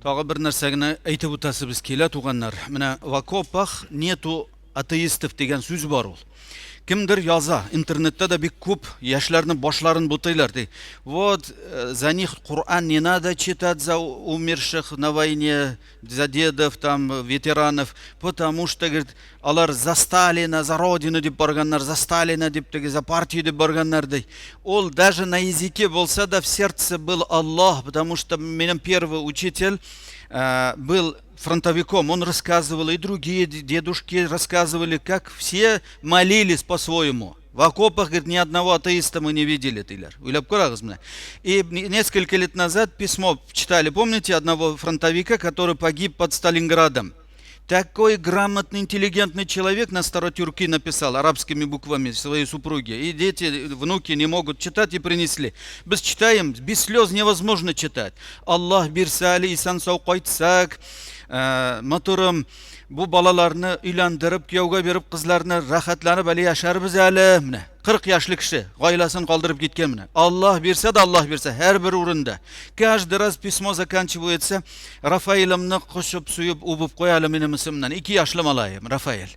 Tog'a bir narsani aytib o'tasimiz kelar tuganlar. Mana в окопах нету атеистов degan so'z bor ul. Kimdir yoza, internetda da bek ko'p yoshlarning boshlarini butaylar dey. Вот за них Qur'an не надо читать за умерших на войне, за дедов там, ветеранов, потому что говорит, алар за Сталина, за родину деп барганнар, за Сталина деп теге, за партию деп барганнар dey. Ол даже на языке болса да в сердце был Аллах, потому что меня первый учитель был фронтовиком, он рассказывал, и другие дедушки рассказывали, как все молились по-своему. В окопах, говорит, ни одного атеиста мы не видели. И несколько лет назад письмо читали, помните, одного фронтовика, который погиб под Сталинградом. Такой грамотный, интеллигентный человек на старотюрки написал арабскими буквами своей супруге. И дети, внуки не могут читать и принесли. Без читаем, без слез невозможно читать. Аллах бирсали, исан сау қайтсак, матурым, bu balalarını uylantirib, kuyovga berib, qizlarni rahatlanib ali yasharmiz ali. 40 yoshli kishi oilasini qoldirib ketgan mana. Alloh bersa da Alloh bersa har bir o'rinda. Каждый раз письмо заканчивается Рафаилимni qo'shib suyib o'bib qo'yali mening ismimdan. 2 yoshli malayim Рафаил.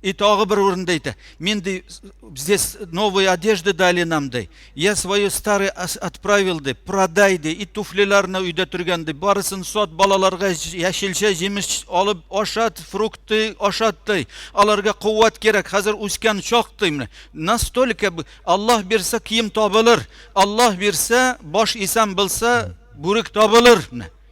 И tog'i bir o'rinda aytdi. Menda здесь новые одежды dali нам dey. Я свои старые отправил dey, продай dey. И туфлиларni uyda turgan dey. Barisini sot, balalarga yashilcha jemish olib oshat, frukti oshat dey. Ularga quvvat kerak. Hozir o'sgan choq dey. Настолько Allah bersa kiyim topilir, Allah bersa bosh esan bilsa burik topilir.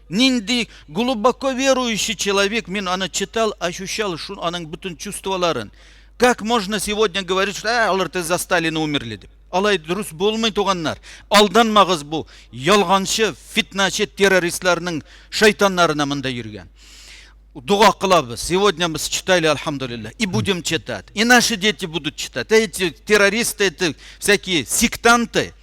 Нинди глубоко верующий человек, мен она читал, ощущал, что аның bütün чувстволарын. Как можно сегодня говорить, что алар за Сталина умерли деп? Алай дұрыс болмай туганнар. Алданмагыз бу ялганчы, фитначы террористларның шайтаннарына мында йөргән. Дуа кылабыз. Сегодня мы читали, альхамдулилля, и будем читать. И наши дети будут читать. Эти террористы, эти всякие сектанты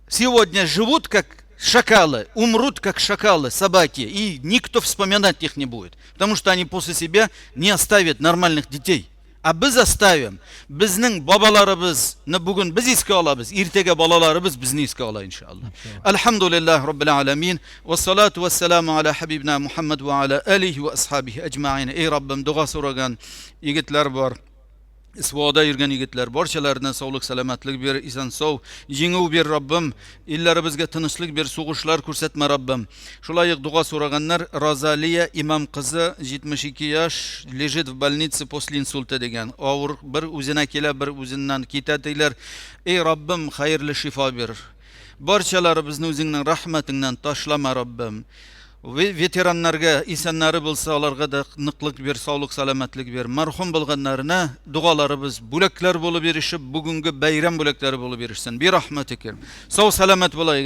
сегодня живут как шакалы, умрут как шакалы, собаки, и никто вспоминать их не будет. Потому что они после себя не оставят нормальных детей. А biz оставим. Bizning babalarimizni bugun biz esga olamiz. Ertaga bolalarimiz bizni esga oladi inshaalloh. Alhamdulillah robbil alamin. Vassalatu vassalamu ala habibina Muhammad va ala alihi va ashabihi ajma'in. Ey Rabbim, duo so'ragan yigitlar bor. Isvoda yurgan yigitlar barchalarına sog'lik salomatlik ber, eson sog', yenguv ber Rabbim, ellarimizga tinchlik ber, so'g'ishlar ko'rsatma Rabbim. Shulayıq duo so'raganlar Rozaliya imam qizi 72 yosh lежит в больнице после инсульта degan. Og'ir bir o'zina kela, bir o'zindan ketadilar. Ey Rabbim, xayrli shifo ber. Barchalarimizni o'zingning rahmatingdan tashlama Rabbim. Veteranlarga esanlari bo'lsa, ularga da niqlik ber, sog'lik salomatlik ber. Marhum bo'lganlarına duolarimiz bo'laklar bo'lib berishib, bugungi bayram bo'laklari bo'lib berishsin. Bi rahmatik. Sog' salomat bo'laylik.